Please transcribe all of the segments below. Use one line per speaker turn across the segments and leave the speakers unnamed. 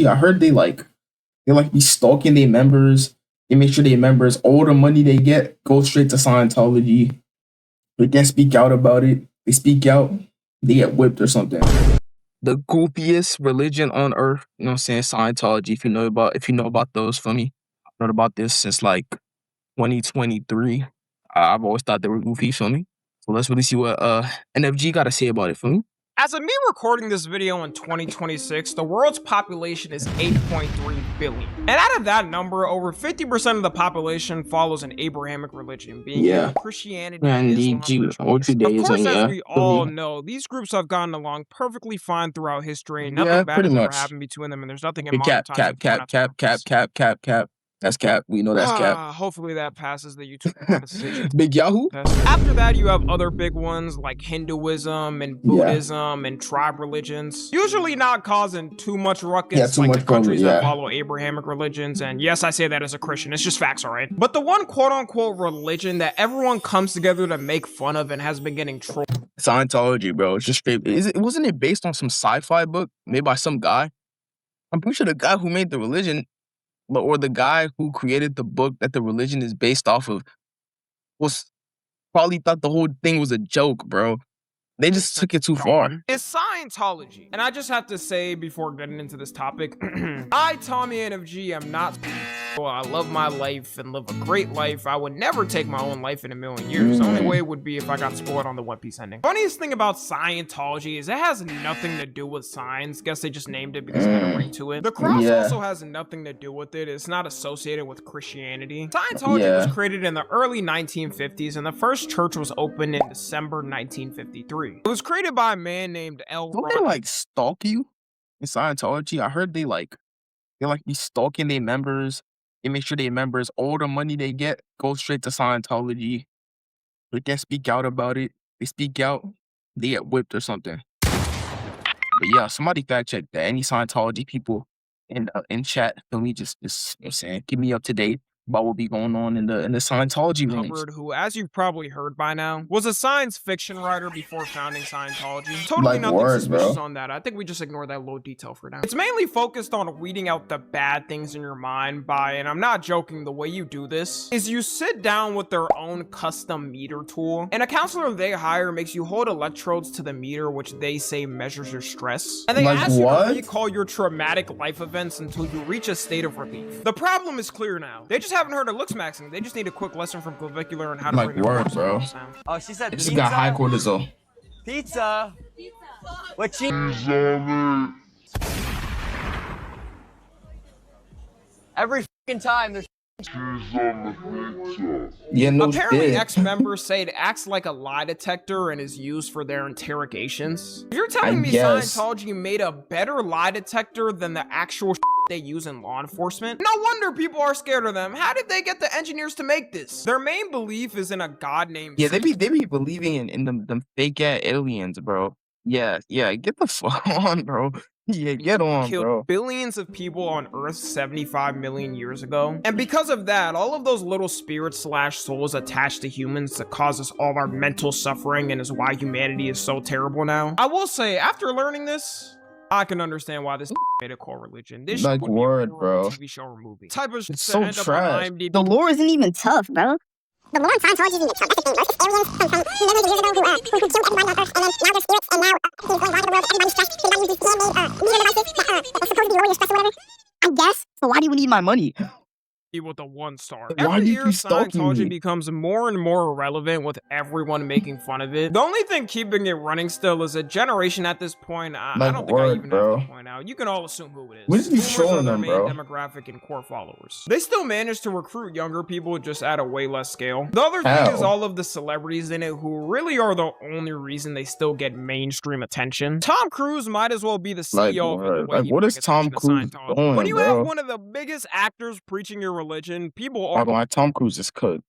I heard they like be stalking their members. They make sure their members, all the money they get goes straight to Scientology. They can't speak out about it. They speak out, they get whipped or something. The goofiest religion on earth, you know what I'm saying? Scientology, if you know about those, for me. I've heard about this since like 2023. I've always thought they were goofy, for me. So let's really see what NFG got to say about it, for me.
As of me recording this video in 2026, the world's population is 8.3 billion. And out of that number, over 50% of the population follows an Abrahamic religion, being Christianity and Islam. Of course, as we all know, these groups have gotten along perfectly fine throughout history, and nothing bad has ever happened between them, and there's nothing in modern times.
Cap. That's cap. We know that's cap.
Hopefully that passes the YouTube monetization.
Big Yahoo?
After that, you have other big ones like Hinduism and Buddhism and tribe religions. Usually not causing too much ruckus like the countries that follow Abrahamic religions. And yes, I say that as a Christian. It's just facts, all right? But the one quote-unquote religion that everyone comes together to make fun of and has been getting trolled.
Scientology, bro. It's just straight. Wasn't it based on some sci-fi book made by some guy? I'm pretty sure the guy who made the religion, or the guy who created the book that the religion is based off of, was probably thought the whole thing was a joke, bro. They just took it too far.
It's Scientology. And I just have to say before getting into this topic, I, Tommy NFG, am not I love my life and live a great life. I would never take my own life in a million years. The only way would be if I got spoiled on the One Piece ending. Funniest thing about Scientology is it has nothing to do with science. Guess they just named it because it had a ring to it. The cross also has nothing to do with it. It's not associated with Christianity. Scientology was created in the early 1950s, and the first church was opened in December 1953. It was created by a man named L.
Don't they like stalk you in Scientology? I heard they like be stalking their members. They make sure their members, all the money they get goes straight to Scientology. They can't speak out about it. They speak out, they get whipped or something. But yeah, somebody fact check that. Any Scientology people in chat, feel me, just you know what I'm saying, keep me up to date about what be going on in the Scientology range.
Who, as you've probably heard by now, was a science fiction writer before founding Scientology. Totally nothing suspicious on that. I think we just ignore that little detail for now. It's mainly focused on weeding out the bad things in your mind by, and I'm not joking, the way you do this is you sit down with their own custom meter tool, and a counselor they hire makes you hold electrodes to the meter, which they say measures your stress. And they ask you to recall your traumatic life events until you reach a state of relief. The problem is clear now. They just haven't heard of looks maxing. They just need a quick lesson from clavicular and how to bring their
bro.
Oh, she said
this got high cortisol.
Pizza. What cheese? Every fucking time there's
apparently ex-members say it acts like a lie detector and is used for their interrogations. If you're telling me Scientology made a better lie detector than the actual they use in law enforcement, no wonder people are scared of them. How did they get the engineers to make this? Their main belief is in a god named
they be believing in them fake ass aliens, bro. Yeah, get the fuck on, bro. Yeah, get on, bro.
Killed billions of people on Earth 75 million years ago. And because of that, all of those little spirits / souls attached to humans that cause us all our mental suffering and is why humanity is so terrible now. I will say, after learning this, I can understand why this made a core religion. This
like word, bro.
TV show or movie. Type of
it's so trash.
The lore isn't even tough, bro.
The lore in Scientology isn't even tough. That's the thing, bro. It's aliens from millions of years ago who killed everybody on Earth, and then now they're spirits, and now he's going around the world, everybody's stressed, so now use these DNA meter devices that supposed to be lower your stress or whatever. I guess.
So why do you need my money?
With a 1-star. Every year, Scientology becomes more and more irrelevant with everyone making fun of it. The only thing keeping it running still is a generation at this point. I don't think I even have to point out. You can all assume who it is.
We just be showing them, bro.
Demographic and core followers. They still manage to recruit younger people just at a way less scale. The other thing is all of the celebrities in it who really are the only reason they still get mainstream attention. Tom Cruise might as well be the CEO of it.
What is Tom Cruise doing,
when you have one of the biggest actors preaching your religion, people are
Tom Cruise is cooked.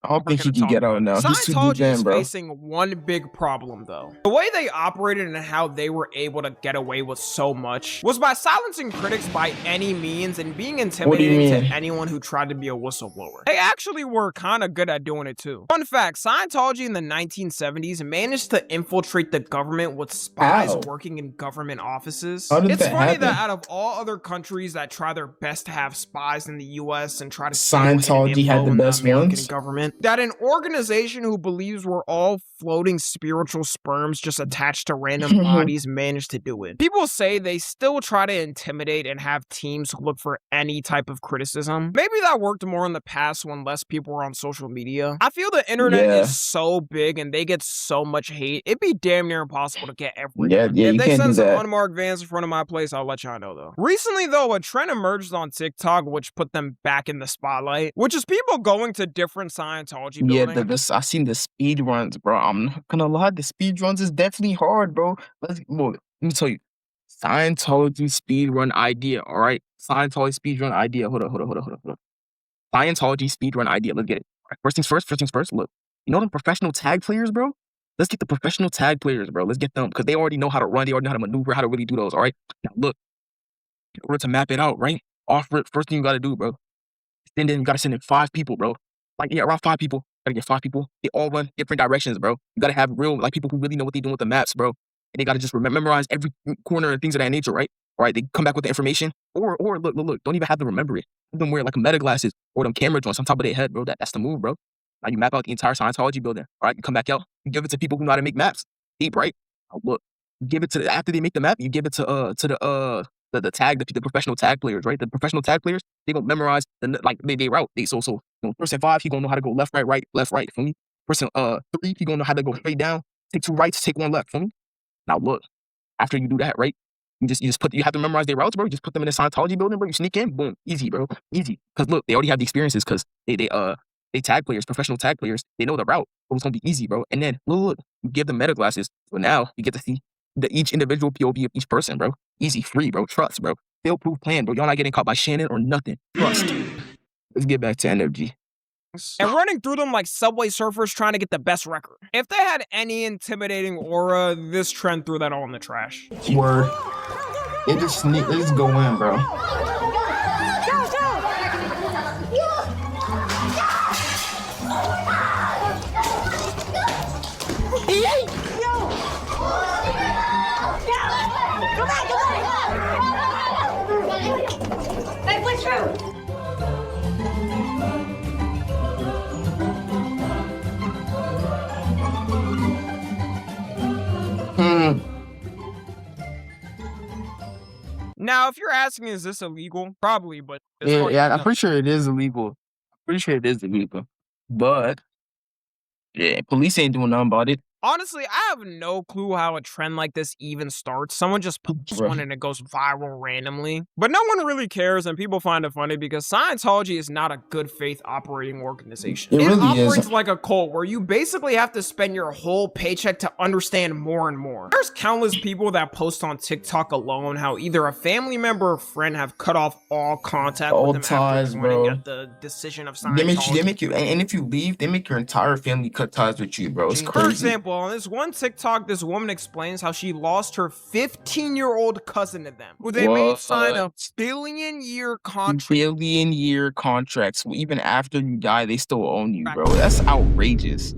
I don't think he
gonna
can
talk
get out
about it.
now. He's too deep
Scientology is
in, bro.
facing one big problem, though. The way they operated and how they were able to get away with so much was by silencing critics by any means and being intimidating to anyone who tried to be a whistleblower. They actually were kind of good at doing it too. Fun fact, Scientology in the 1970s managed to infiltrate the government with spies working in government offices. It's funny that out of all other countries that try their best to have spies in the US and try to
Scientology had the best ones.
Government, that an organization who believes we're all floating spiritual sperms just attached to random bodies managed to do it. People say they still try to intimidate and have teams look for any type of criticism. Maybe that worked more in the past when less people were on social media. I feel the internet is so big and they get so much hate, it'd be damn near impossible to get everything. If they send some unmarked vans in front of my place, I'll let y'all know though. Recently though, a trend emerged on TikTok which put them back in the spotlight, which is people going to different Scientology buildings.
I seen the speed runs, bro. I'm not gonna lie, the speed runs is definitely hard, bro. Let me tell you, Scientology speed run idea. All right, Scientology speed run idea. Hold up. Scientology speed run idea. Let's get it. All right, first things first. Look, you know them professional tag players, bro. Let's get the professional tag players, bro. Let's get them because they already know how to run. They already know how to maneuver, how to really do those. All right. Now look, in order to map it out, right? Offer it. First thing you gotta do, bro. Then you gotta send in 5 people, bro. Like, yeah, around 5 people. Gotta get 5 people. They all run different directions, bro. You gotta have real, like, people who really know what they're doing with the maps, bro. And they gotta just memorize every corner and things of that nature, right? All right, they come back with the information. Or look, don't even have to remember it. Have them wear, like, meta glasses or them camera joints on top of their head, bro. That's the move, bro. Now you map out the entire Scientology building. All right, you come back out. You give it to people who know how to make maps. Deep, right? Now, look, you give it to, after they make the map, you give it to the professional tag players, right? The professional tag players, they gonna memorize they route. So person 5, he gonna know how to go left, right, for me. Person 3, he gonna know how to go straight down, take 2 rights, take 1 left, for me. Now look, after you do that, right? You have to memorize their routes, bro. You just put them in the Scientology building, bro. You sneak in, boom, easy, bro, easy. Cause look, they already have the experiences, cause they tag players, professional tag players, they know the route. So it's gonna be easy, bro. And then look, you give them meta glasses. So now you get to see each individual POV of each person, bro. Easy, free, bro. Trust, bro. Fail-proof plan, bro. Y'all not getting caught by Shannon or nothing. Trust. Let's get back to energy.
And running through them like Subway Surfers trying to get the best record. If they had any intimidating aura, this trend threw that all in the trash.
Word. It just go in, bro.
Hey, what's true?
Now, if you're asking, is this illegal? Probably, but
yeah, I'm pretty sure it is illegal. But yeah, police ain't doing nothing about it.
Honestly, I have no clue how a trend like this even starts. Someone just posts one and it goes viral randomly. But no one really cares and people find it funny because Scientology is not a good faith operating organization. It really operates like a cult where you basically have to spend your whole paycheck to understand more and more. There's countless people that post on TikTok alone how either a family member or friend have cut off all contact with them
ties,
after
bro.
at the decision of Scientology.
They make you, and if you leave, they make your entire family cut ties with you, bro. It's crazy.
For example, on this one TikTok, this woman explains how she lost her 15-year-old cousin to them, who they made sign a billion-year contract.
Billion-year contracts. Even after you die, they still own you, bro. That's outrageous.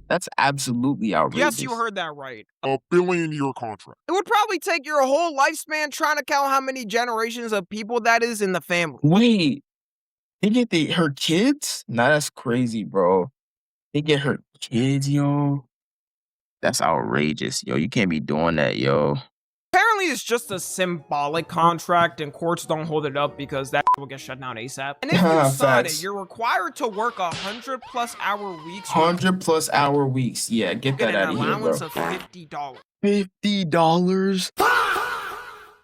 That's absolutely outrageous.
Yes, you heard that right.
A billion-year contract.
It would probably take your whole lifespan trying to count how many generations of people that is in the family.
Wait, they get her kids? Nah, that's crazy, bro. They get her kids, yo. That's outrageous, yo. You can't be doing that, yo.
Apparently, it's just a symbolic contract, and courts don't hold it up because that will get shut down ASAP. And if you sign it, you're required to work 100+ hour weeks.
100+ hour weeks. Yeah, get that out of here, bro.
An allowance of $50.
$50?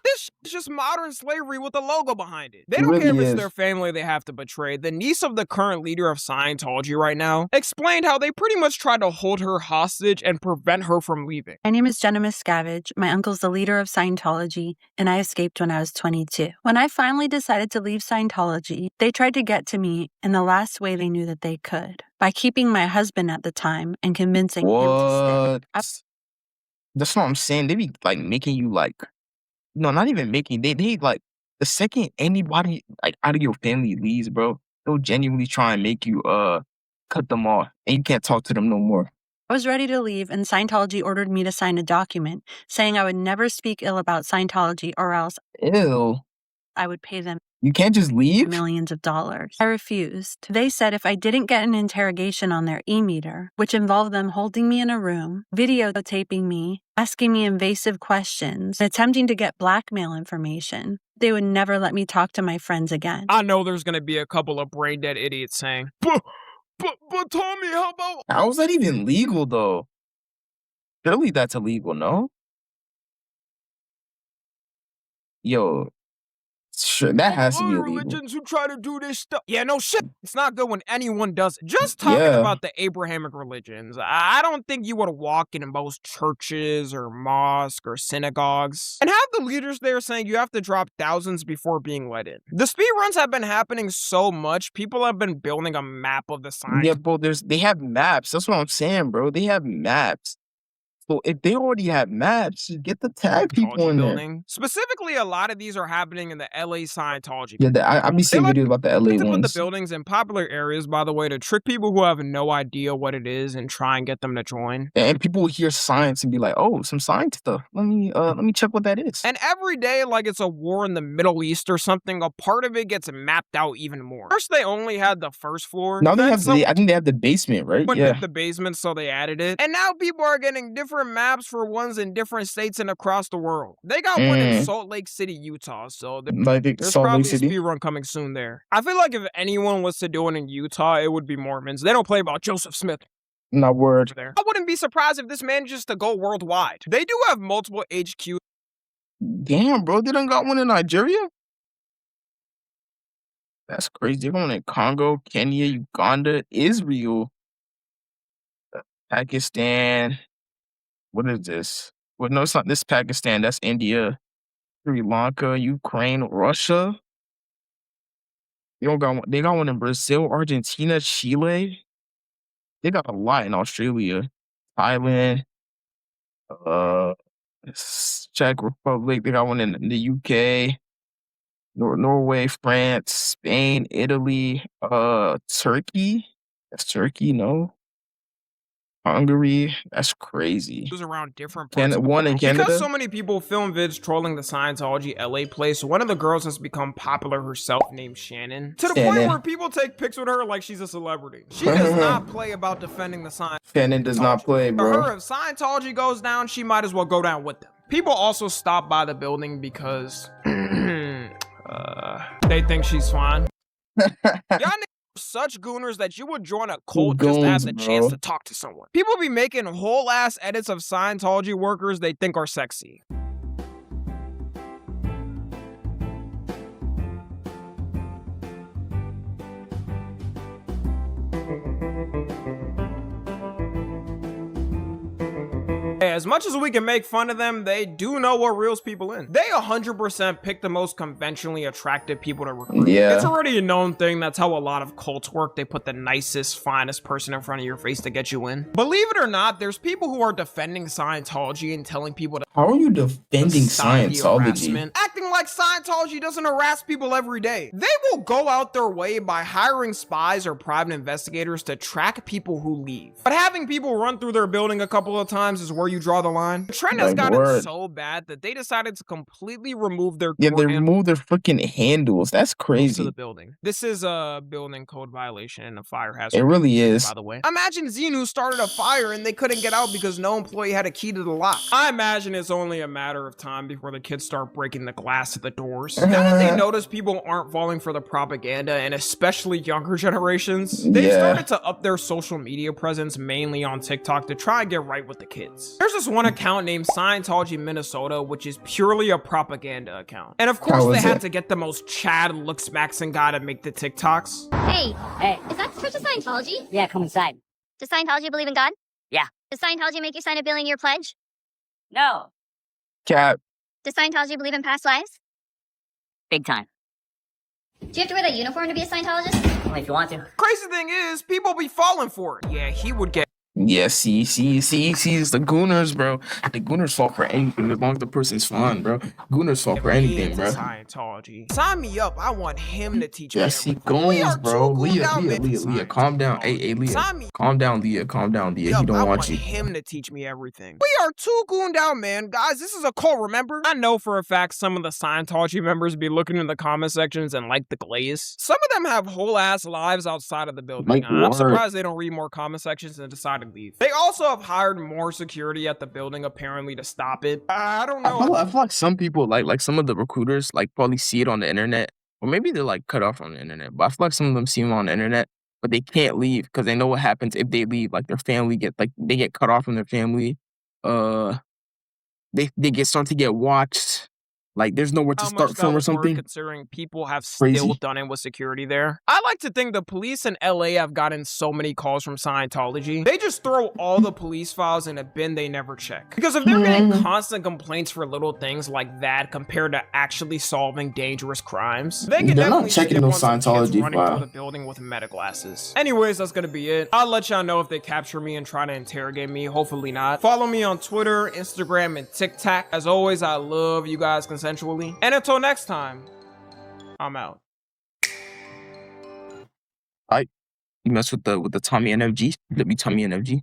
this is just modern slavery with a logo behind it. They
It
don't care if
really
it's
is.
their family they have to betray. The niece of the current leader of Scientology right now explained how they pretty much tried to hold her hostage and prevent her from leaving.
My name is Jenna Miscavige. My uncle's the leader of Scientology, and I escaped when I was 22. When I finally decided to leave Scientology, they tried to get to me in the last way they knew that they could, by keeping my husband at the time and convincing him to stay.
That's what I'm saying. They be like making you like, no, not even making. They like the second anybody like out of your family leaves, bro, they'll genuinely try and make you cut them off, and you can't talk to them no more.
I was ready to leave, and Scientology ordered me to sign a document saying I would never speak ill about Scientology or else
Ew.
I would pay them
You can't just leave?
millions of dollars. I refused. They said if I didn't get an interrogation on their e-meter, which involved them holding me in a room, videotaping me, asking me invasive questions, and attempting to get blackmail information, they would never let me talk to my friends again.
I know there's gonna be a couple of brain dead idiots saying, but Tommy, how about...
How is that even legal, though? Surely that's illegal, no? Yo, sure, that has to be
other
illegal.
religions who try to do this stuff. Yeah, no shit. It's not good when anyone does it. Just talking
Yeah.
about the Abrahamic religions, I don't think you would walk in most churches or mosques or synagogues and have the leaders there saying you have to drop thousands before being let in. The speed runs have been happening so much, people have been building a map of the signs.
Yeah, bro, they have maps. That's what I'm saying, bro. They have maps. So if they already have maps, just get the tag people in there.
building. Specifically, a lot of these are happening in the LA Scientology.
Yeah, I be seeing videos about the LA
to put the
ones.
buildings in popular areas, by the way, to trick people who have no idea what it is and try and get them to join.
And people will hear science and be like, "Oh, some science stuff. Let me check what that is."
And every day, like it's a war in the Middle East or something, a part of it gets mapped out even more. First, they only had the first floor.
Now they
Then
have I think they have the basement, right?
someone
Yeah.
hit the basement, so they added it. And now people are getting different maps for ones in different states and across the world. They got one in Salt Lake City, Utah, so
Like
there's
Salt
probably
Lake City.
a speed run coming soon there. I feel like if anyone was to do it in Utah, it would be Mormons. They don't play about Joseph Smith.
Not word.
There. I wouldn't be surprised if this manages to go worldwide. They do have multiple HQ.
Damn, bro, they done got one in Nigeria? That's crazy. They're going in Congo, Kenya, Uganda, Israel, Pakistan. What is this? Well, no, it's not this Pakistan. That's India, Sri Lanka, Ukraine, Russia. They got one in Brazil, Argentina, Chile. They got a lot in Australia, Thailand, Czech Republic. They got one in the UK, Norway, France, Spain, Italy, Turkey. That's Turkey, no. Hungary. That's crazy.
Around different parts of the
One in
world.
Canada.
Because so many people film vids trolling the Scientology LA place, one of the girls has become popular herself named Shannon. To the point where people take pics with her like she's a celebrity. She does not play about defending the Scientology.
Shannon does not play,
For
bro.
her, if Scientology goes down, she might as well go down with them. People also stop by the building because they think she's fine. Y'all niggas are such gooners that you would join a cult just to have the chance to talk to someone. People be making whole ass edits of Scientology workers they think are sexy. As much as we can make fun of them, they do know what reels people in. They 100% pick the most conventionally attractive people to recruit.
Yeah.
It's already a known thing. That's how a lot of cults work. They put the nicest, finest person in front of your face to get you in. Believe it or not, there's people who are defending Scientology and telling people to
How are you defending
stop the
Scientology?
harassment, acting like Scientology doesn't harass people every day. They will go out their way by hiring spies or private investigators to track people who leave. But having people run through their building a couple of times is where you draw the line. The trend has gotten so bad that they decided to completely remove their
Yeah,
door
they removed their freaking handles. That's
to
crazy.
the building. This is a building code violation and a fire hazard.
It really is.
By the way, imagine Xenu started a fire and they couldn't get out because no employee had a key to the lock. I imagine it's only a matter of time before the kids start breaking the glass glass to the doors. Now that they notice people aren't falling for the propaganda, and especially younger generations, they've started to up their social media presence mainly on TikTok to try and get right with the kids. There's this one account named Scientology Minnesota, which is purely a propaganda account. And of course, they had to get the most Chad looks-maxing guy to make the TikToks.
Hey, is that the Church of Scientology?
Yeah, come inside.
Does Scientology believe in God?
Yeah.
Does Scientology make you sign a billion year pledge?
No.
Cap.
Does Scientology believe in past lives?
Big time.
Do you have to wear that uniform to be a Scientologist?
Only if you want to.
Crazy thing is, people be falling for it. Yeah, he would get
Yeah, see, it's the Gooners, bro. The Gooners fall for anything as long as the person's fun, bro. Gooners fall for anything,
into
bro.
Scientology. Sign me up. I want him to teach me
Yes, he
everything. We
goes,
are
bro.
too
Leah,
gooned out,
calm down. Hey, Leah.
Sign me
Calm down, Leah. He
up.
don't
I
want you.
him to teach me everything. We are too gooned out, man. Guys, this is a cult, remember? I know for a fact some of the Scientology members be looking in the comment sections and like the glaze. Some of them have whole ass lives outside of the building.
Like
I'm
what?
surprised they don't read more comment sections and decide to leave. They also have hired more security at the building apparently to stop it. I don't know.
I feel like some people, like some of the recruiters, like probably see it on the internet, or maybe they're like cut off on the internet. But I feel like some of them see them on the internet, but they can't leave because they know what happens if they leave. Like their family they get cut off from their family. They start to get watched. Like there's nowhere to start from or something.
Considering people have still done it with security there. I like to think the police in LA have gotten so many calls from Scientology. They just throw all the police files in a bin they never check. Because if they're getting constant complaints for little things like that compared to actually solving dangerous crimes, they can definitely checking those Scientology running through the building with meta glasses. Anyways, that's gonna be it. I'll let y'all know if they capture me and try to interrogate me. Hopefully not. Follow me on Twitter, Instagram, and TikTok. As always, I love you guys consensually. And until next time, I'm out.
You mess with the Tommy NFG, let me Tommy NFG.